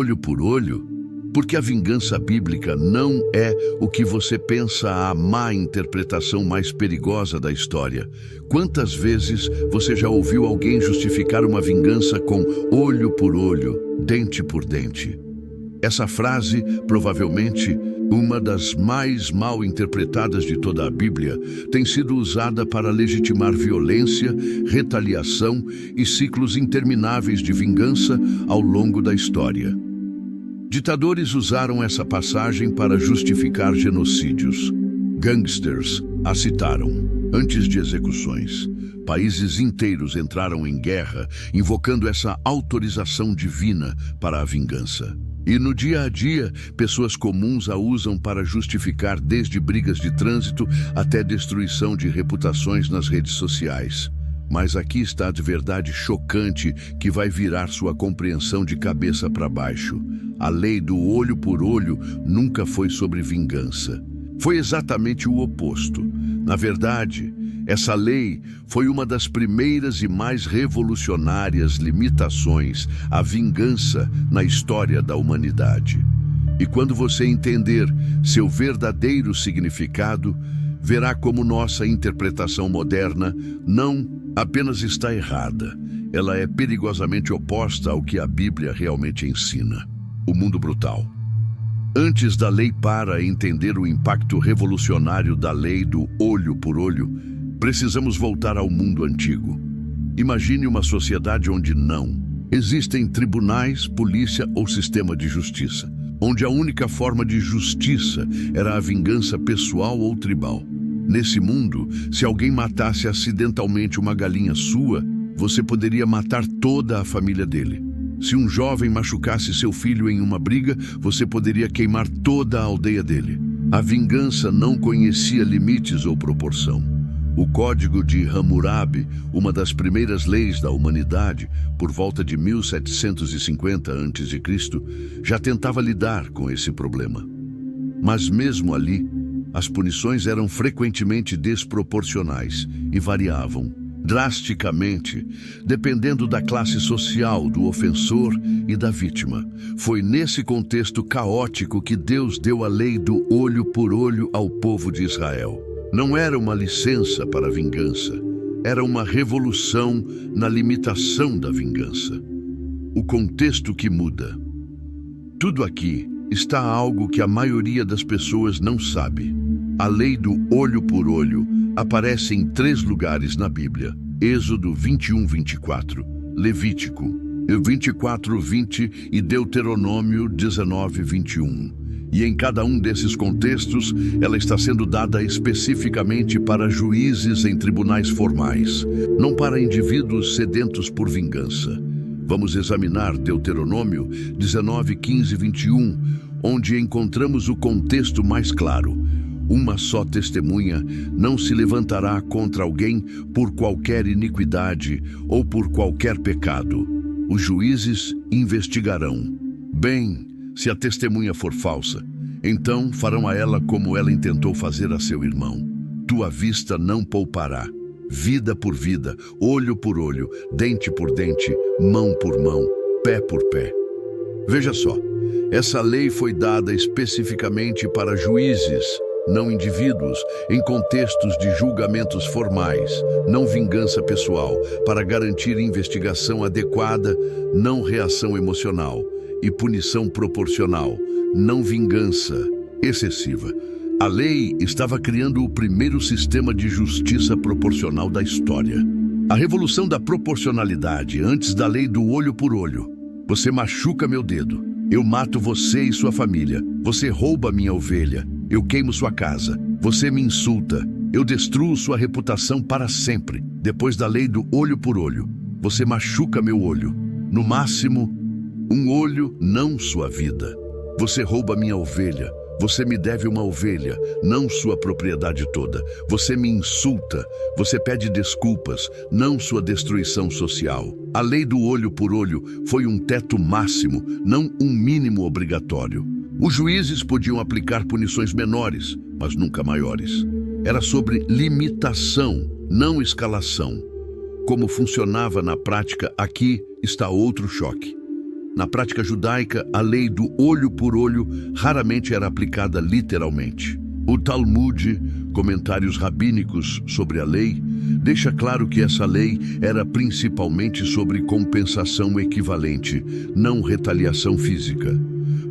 olho por olho? Porque a vingança bíblica não é o que você pensa a má interpretação mais perigosa da história. Quantas vezes você já ouviu alguém justificar uma vingança com olho por olho, dente por dente? Essa frase, provavelmente uma das mais mal interpretadas de toda a Bíblia, tem sido usada para legitimar violência, retaliação e ciclos intermináveis de vingança ao longo da história. Ditadores usaram essa passagem para justificar genocídios. Gangsters a citaram antes de execuções. Países inteiros entraram em guerra, invocando essa autorização divina para a vingança. E no dia a dia, pessoas comuns a usam para justificar desde brigas de trânsito até destruição de reputações nas redes sociais. Mas aqui está a verdade chocante que vai virar sua compreensão de cabeça para baixo. A lei do olho por olho nunca foi sobre vingança. Foi exatamente o oposto. Na verdade, essa lei foi uma das primeiras e mais revolucionárias limitações à vingança na história da humanidade. E quando você entender seu verdadeiro significado, verá como nossa interpretação moderna não apenas está errada, ela é perigosamente oposta ao que a Bíblia realmente ensina. O mundo brutal. Antes da lei, para entender o impacto revolucionário da lei do olho por olho, precisamos voltar ao mundo antigo. Imagine uma sociedade onde não existem tribunais, polícia ou sistema de justiça, onde a única forma de justiça era a vingança pessoal ou tribal. Nesse mundo, se alguém matasse acidentalmente uma galinha sua, você poderia matar toda a família dele. Se um jovem machucasse seu filho em uma briga, você poderia queimar toda a aldeia dele. A vingança não conhecia limites ou proporção. O Código de Hammurabi, uma das primeiras leis da humanidade, por volta de 1750 a.C., já tentava lidar com esse problema. Mas mesmo ali, as punições eram frequentemente desproporcionais e variavam drasticamente, dependendo da classe social do ofensor e da vítima. Foi nesse contexto caótico que Deus deu a lei do olho por olho ao povo de Israel. Não era uma licença para a vingança, era uma revolução na limitação da vingança. O contexto que muda. Tudo aqui está algo que a maioria das pessoas não sabe. A lei do olho por olho aparece em 3 lugares na Bíblia: Êxodo 21:24, Levítico 24:20 e Deuteronômio 19:21. E em cada um desses contextos, ela está sendo dada especificamente para juízes em tribunais formais, não para indivíduos sedentos por vingança. Vamos examinar Deuteronômio 19:15-21, onde encontramos o contexto mais claro. Uma só testemunha não se levantará contra alguém por qualquer iniquidade ou por qualquer pecado. Os juízes investigarão. Bem, se a testemunha for falsa, então farão a ela como ela intentou fazer a seu irmão. Tua vista não poupará. Vida por vida, olho por olho, dente por dente, mão por mão, pé por pé. Veja só, essa lei foi dada especificamente para juízes, não indivíduos, em contextos de julgamentos formais, não vingança pessoal, para garantir investigação adequada, não reação emocional, e punição proporcional, não vingança excessiva. A lei estava criando o primeiro sistema de justiça proporcional da história. A revolução da proporcionalidade antes da lei do olho por olho. Você machuca meu dedo, eu mato você e sua família. Você rouba minha ovelha, eu queimo sua casa. Você me insulta, eu destruo sua reputação para sempre. Depois da lei do olho por olho, você machuca meu olho. No máximo, um olho, não sua vida. Você rouba minha ovelha. Você me deve uma ovelha, não sua propriedade toda. Você me insulta. Você pede desculpas, não sua destruição social. A lei do olho por olho foi um teto máximo, não um mínimo obrigatório. Os juízes podiam aplicar punições menores, mas nunca maiores. Era sobre limitação, não escalação. Como funcionava na prática, aqui está outro choque. Na prática judaica, a lei do olho por olho raramente era aplicada literalmente. O Talmud, comentários rabínicos sobre a lei, deixa claro que essa lei era principalmente sobre compensação equivalente, não retaliação física.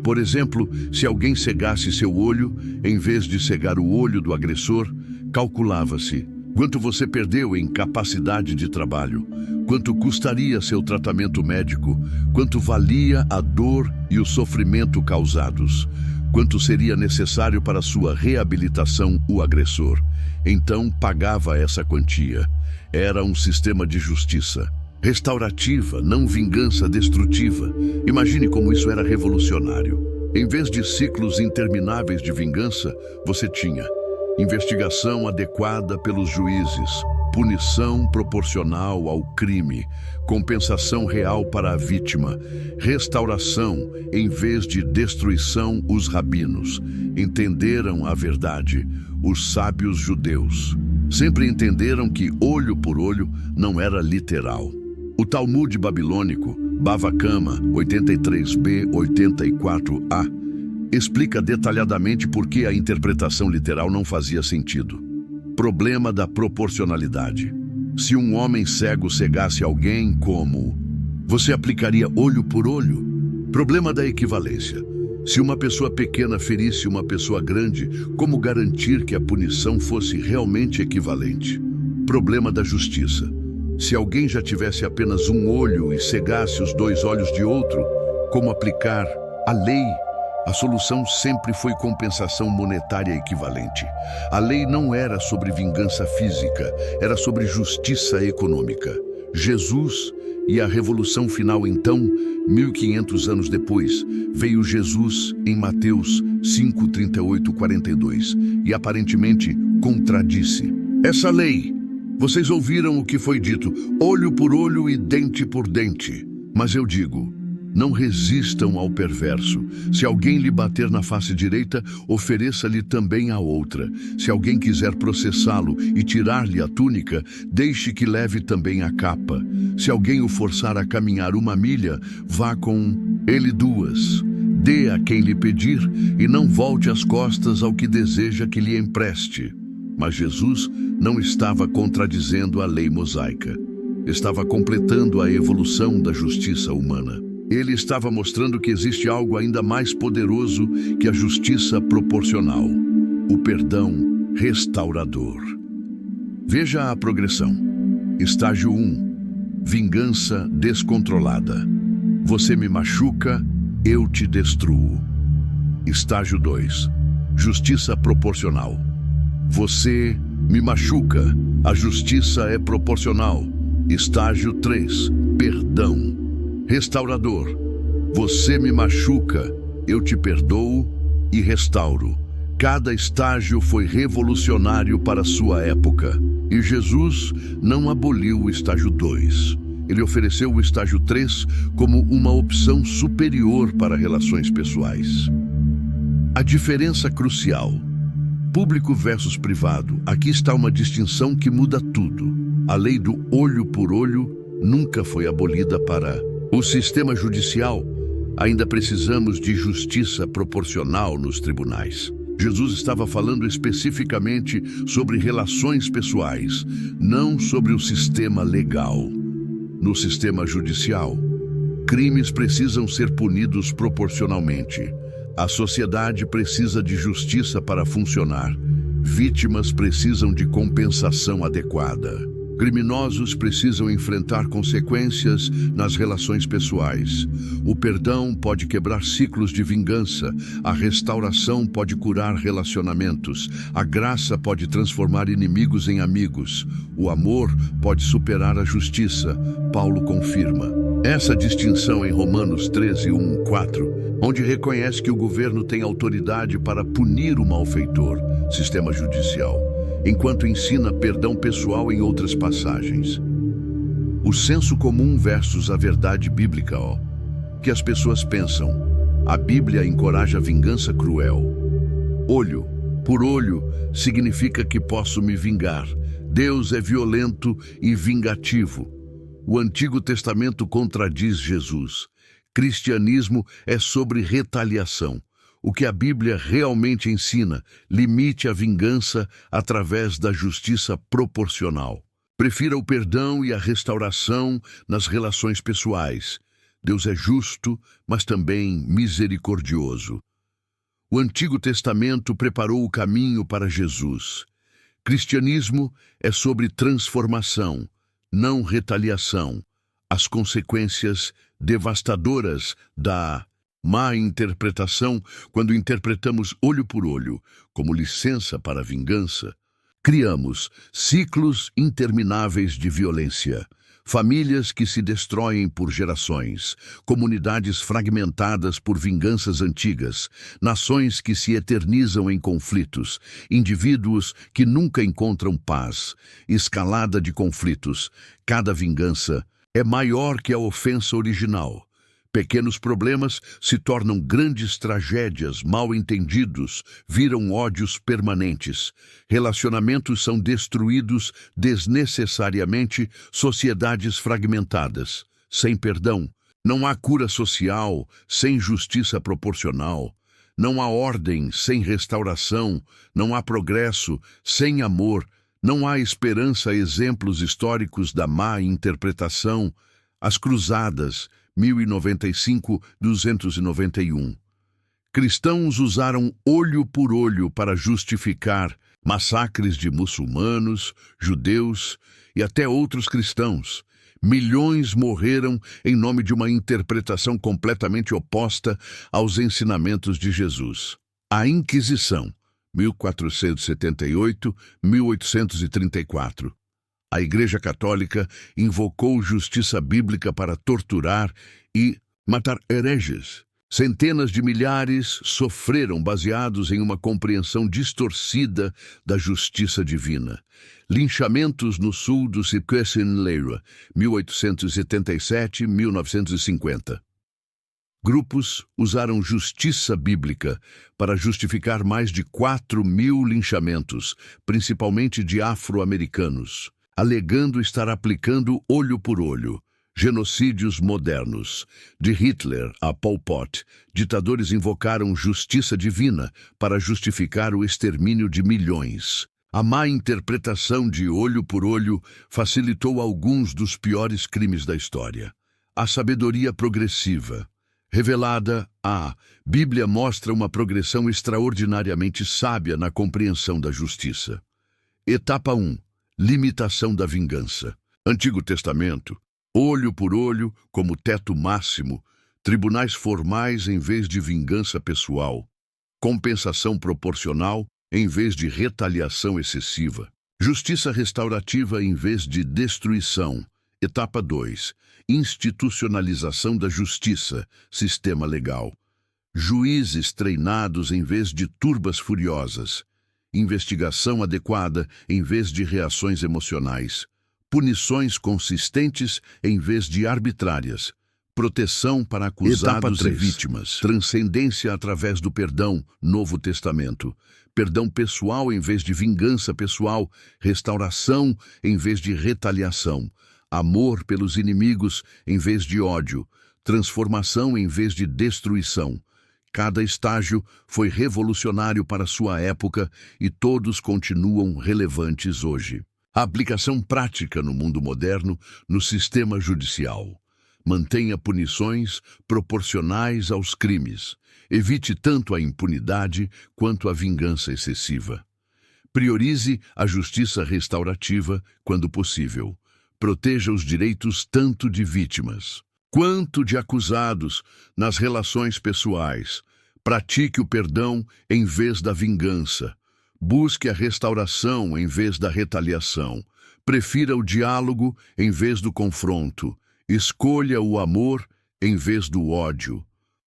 Por exemplo, se alguém cegasse seu olho, em vez de cegar o olho do agressor, calculava-se quanto você perdeu em capacidade de trabalho, quanto custaria seu tratamento médico, quanto valia a dor e o sofrimento causados, quanto seria necessário para sua reabilitação o agressor. Então pagava essa quantia. Era um sistema de justiça restaurativa, não vingança destrutiva. Imagine como isso era revolucionário. Em vez de ciclos intermináveis de vingança, você tinha investigação adequada pelos juízes, punição proporcional ao crime, compensação real para a vítima, restauração em vez de destruição. Os rabinos entenderam a verdade. Os sábios judeus sempre entenderam que olho por olho não era literal. O Talmud babilônico, Bava Kama 83b, 84a, explica detalhadamente por que a interpretação literal não fazia sentido. Problema da proporcionalidade. Se um homem cego cegasse alguém, como você aplicaria olho por olho? Problema da equivalência. Se uma pessoa pequena ferisse uma pessoa grande, como garantir que a punição fosse realmente equivalente? Problema da justiça. Se alguém já tivesse apenas um olho e cegasse os dois olhos de outro, como aplicar a lei? A solução sempre foi compensação monetária equivalente. A lei não era sobre vingança física, era sobre justiça econômica. Jesus e a revolução final, então, 1500 anos depois, veio Jesus em Mateus 5, 38, 42 e aparentemente contradisse essa lei. Vocês ouviram o que foi dito, olho por olho e dente por dente. Mas eu digo, não resistam ao perverso. Se alguém lhe bater na face direita, ofereça-lhe também a outra. Se alguém quiser processá-lo e tirar-lhe a túnica, deixe que leve também a capa. Se alguém o forçar a caminhar 1 milha, vá com ele 2. Dê a quem lhe pedir e não volte as costas ao que deseja que lhe empreste. Mas Jesus não estava contradizendo a lei mosaica. Estava completando a evolução da justiça humana. Ele estava mostrando que existe algo ainda mais poderoso que a justiça proporcional, o perdão restaurador. Veja a progressão. Estágio 1. Vingança descontrolada. Você me machuca, eu te destruo. Estágio 2. Justiça proporcional. Você me machuca, a justiça é proporcional. Estágio 3. Perdão restaurador. Você me machuca, eu te perdoo e restauro. Cada estágio foi revolucionário para sua época. E Jesus não aboliu o estágio 2. Ele ofereceu o estágio 3 como uma opção superior para relações pessoais. A diferença crucial. Público versus privado. Aqui está uma distinção que muda tudo. A lei do olho por olho nunca foi abolida para o sistema judicial. Ainda precisamos de justiça proporcional nos tribunais. Jesus estava falando especificamente sobre relações pessoais, não sobre o sistema legal. No sistema judicial, crimes precisam ser punidos proporcionalmente. A sociedade precisa de justiça para funcionar. Vítimas precisam de compensação adequada. Criminosos precisam enfrentar consequências nas relações pessoais. O perdão pode quebrar ciclos de vingança. A restauração pode curar relacionamentos. A graça pode transformar inimigos em amigos. O amor pode superar a justiça. Paulo confirma essa distinção em Romanos 13, 1, 4, onde reconhece que o governo tem autoridade para punir o malfeitor, sistema judicial, enquanto ensina perdão pessoal em outras passagens. O senso comum versus a verdade bíblica, que as pessoas pensam. A Bíblia encoraja a vingança cruel. Olho por olho significa que posso me vingar. Deus é violento e vingativo. O Antigo Testamento contradiz Jesus. Cristianismo é sobre retaliação. O que a Bíblia realmente ensina, limite a vingança através da justiça proporcional. Prefira o perdão e a restauração nas relações pessoais. Deus é justo, mas também misericordioso. O Antigo Testamento preparou o caminho para Jesus. Cristianismo é sobre transformação, não retaliação. As consequências devastadoras da má interpretação, quando interpretamos olho por olho, como licença para a vingança, criamos ciclos intermináveis de violência, famílias que se destroem por gerações, comunidades fragmentadas por vinganças antigas, nações que se eternizam em conflitos, indivíduos que nunca encontram paz, escalada de conflitos. Cada vingança é maior que a ofensa original. Pequenos problemas se tornam grandes tragédias, mal-entendidos, viram ódios permanentes. Relacionamentos são destruídos desnecessariamente, sociedades fragmentadas. Sem perdão, não há cura social sem justiça proporcional. Não há ordem sem restauração, não há progresso sem amor, não há esperança. Exemplos históricos da má interpretação: as Cruzadas, 1095-291. Cristãos usaram olho por olho para justificar massacres de muçulmanos, judeus e até outros cristãos. Milhões morreram em nome de uma interpretação completamente oposta aos ensinamentos de Jesus. A Inquisição, 1478-1834. A Igreja Católica invocou justiça bíblica para torturar e matar hereges. Centenas de milhares sofreram baseados em uma compreensão distorcida da justiça divina. Linchamentos no sul do Circuit-Saint-Hilaire, 1877-1950. Grupos usaram justiça bíblica para justificar mais de 4.000 linchamentos, principalmente de afro-americanos, alegando estar aplicando olho por olho. Genocídios modernos. De Hitler a Pol Pot, ditadores invocaram justiça divina para justificar o extermínio de milhões. A má interpretação de olho por olho facilitou alguns dos piores crimes da história. A sabedoria progressiva. Revelada, a Bíblia mostra uma progressão extraordinariamente sábia na compreensão da justiça. Etapa 1. Limitação da vingança. Antigo Testamento. Olho por olho como teto máximo. Tribunais formais em vez de vingança pessoal. Compensação proporcional em vez de retaliação excessiva. Justiça restaurativa em vez de destruição. Etapa 2. Institucionalização da justiça. Sistema legal. Juízes treinados em vez de turbas furiosas. Investigação adequada em vez de reações emocionais. Punições consistentes em vez de arbitrárias. Proteção para acusados e vítimas. Transcendência através do perdão. Novo Testamento. Perdão pessoal em vez de vingança pessoal. Restauração em vez de retaliação. Amor pelos inimigos em vez de ódio. Transformação em vez de destruição. Cada estágio foi revolucionário para sua época e todos continuam relevantes hoje. A aplicação prática no mundo moderno, no sistema judicial. Mantenha punições proporcionais aos crimes. Evite tanto a impunidade quanto a vingança excessiva. Priorize a justiça restaurativa quando possível. Proteja os direitos tanto de vítimas quanto de acusados nas relações pessoais. Pratique o perdão em vez da vingança. Busque a restauração em vez da retaliação. Prefira o diálogo em vez do confronto. Escolha o amor em vez do ódio.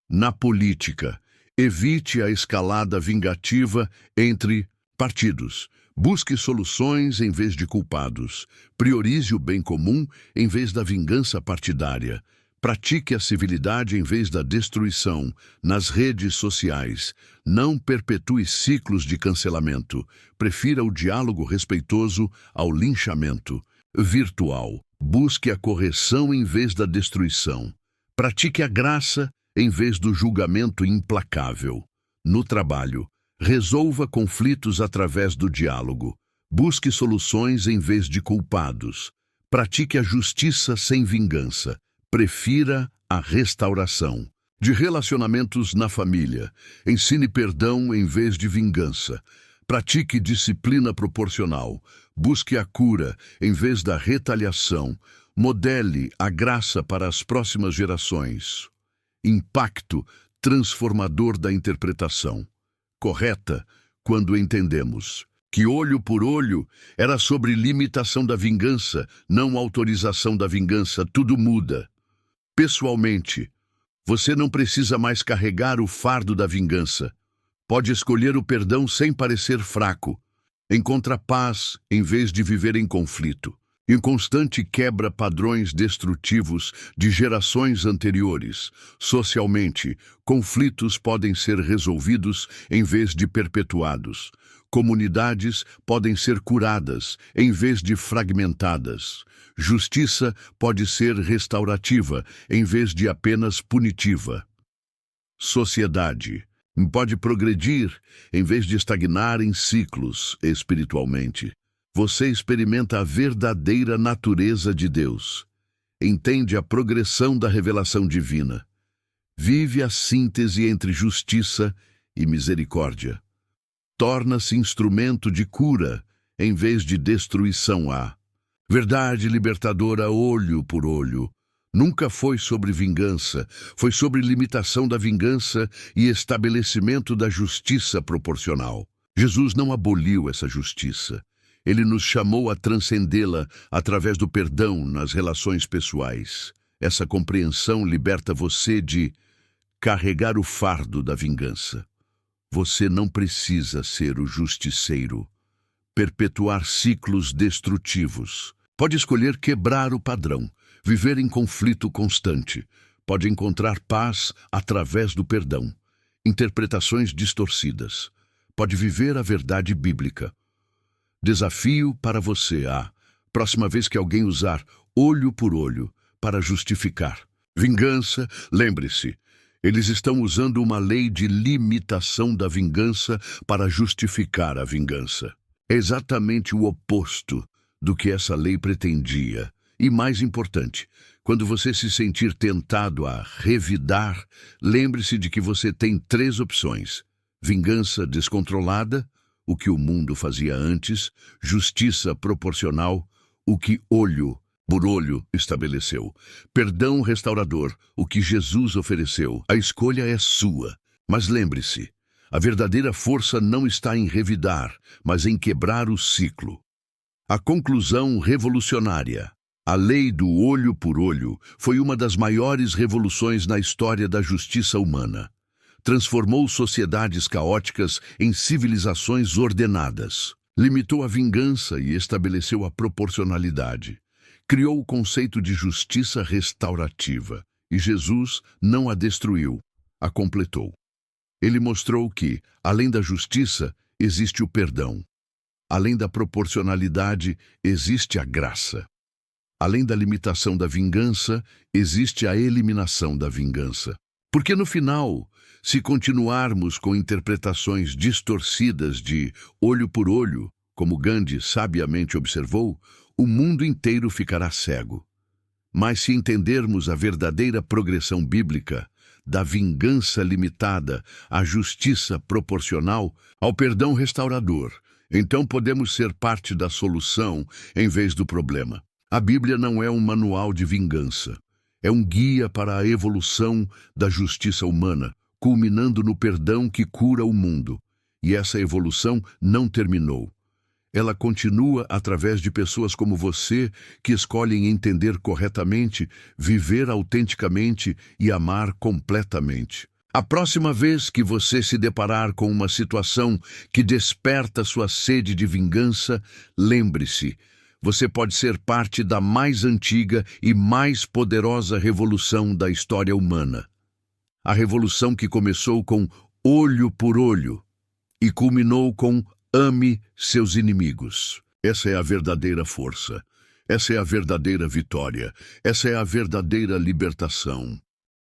Na política, evite a escalada vingativa entre partidos. Busque soluções em vez de culpados. Priorize o bem comum em vez da vingança partidária. Pratique a civilidade em vez da destruição. Nas redes sociais, não perpetue ciclos de cancelamento. Prefira o diálogo respeitoso ao linchamento. Virtual, busque a correção em vez da destruição. Pratique a graça em vez do julgamento implacável. No trabalho, resolva conflitos através do diálogo. Busque soluções em vez de culpados. Pratique a justiça sem vingança. Prefira a restauração. De relacionamentos na família, ensine perdão em vez de vingança. Pratique disciplina proporcional. Busque a cura em vez da retaliação. Modele a graça para as próximas gerações. Impacto transformador da interpretação. Correta quando entendemos que olho por olho era sobre limitação da vingança, não autorização da vingança. Tudo muda. Pessoalmente, você não precisa mais carregar o fardo da vingança. Pode escolher o perdão sem parecer fraco. Encontra paz em vez de viver em conflito. Inconstante quebra padrões destrutivos de gerações anteriores. Socialmente, conflitos podem ser resolvidos em vez de perpetuados. Comunidades podem ser curadas em vez de fragmentadas. Justiça pode ser restaurativa em vez de apenas punitiva. Sociedade pode progredir em vez de estagnar em ciclos espiritualmente. Você experimenta a verdadeira natureza de Deus. Entende a progressão da revelação divina. Vive a síntese entre justiça e misericórdia. Torna-se instrumento de cura em vez de destruição. A verdade libertadora olho por olho nunca foi sobre vingança, foi sobre limitação da vingança e estabelecimento da justiça proporcional. Jesus não aboliu essa justiça. Ele nos chamou a transcendê-la através do perdão nas relações pessoais. Essa compreensão liberta você de carregar o fardo da vingança. Você não precisa ser o justiceiro, perpetuar ciclos destrutivos. Pode escolher quebrar o padrão, viver em conflito constante. Pode encontrar paz através do perdão. Interpretações distorcidas. Pode viver a verdade bíblica. Desafio para você a próxima vez que alguém usar olho por olho para justificar vingança, lembre-se, eles estão usando uma lei de limitação da vingança para justificar a vingança. É exatamente o oposto do que essa lei pretendia. E mais importante, quando você se sentir tentado a revidar, lembre-se de que você tem 3 opções: vingança descontrolada, o que o mundo fazia antes; justiça proporcional, o que olho por olho estabeleceu; perdão restaurador, o que Jesus ofereceu. A escolha é sua. Mas lembre-se, a verdadeira força não está em revidar, mas em quebrar o ciclo. A conclusão revolucionária. A lei do olho por olho foi uma das maiores revoluções na história da justiça humana. Transformou sociedades caóticas em civilizações ordenadas. Limitou a vingança e estabeleceu a proporcionalidade. Criou o conceito de justiça restaurativa. E Jesus não a destruiu, a completou. Ele mostrou que, além da justiça, existe o perdão. Além da proporcionalidade, existe a graça. Além da limitação da vingança, existe a eliminação da vingança. Porque no final, se continuarmos com interpretações distorcidas de olho por olho, como Gandhi sabiamente observou, o mundo inteiro ficará cego. Mas se entendermos a verdadeira progressão bíblica, da vingança limitada à justiça proporcional, ao perdão restaurador, então podemos ser parte da solução em vez do problema. A Bíblia não é um manual de vingança. É um guia para a evolução da justiça humana, culminando no perdão que cura o mundo. E essa evolução não terminou. Ela continua através de pessoas como você que escolhem entender corretamente, viver autenticamente e amar completamente. A próxima vez que você se deparar com uma situação que desperta sua sede de vingança, lembre-se, você pode ser parte da mais antiga e mais poderosa revolução da história humana. A revolução que começou com olho por olho e culminou com ame seus inimigos. Essa é a verdadeira força. Essa é a verdadeira vitória. Essa é a verdadeira libertação.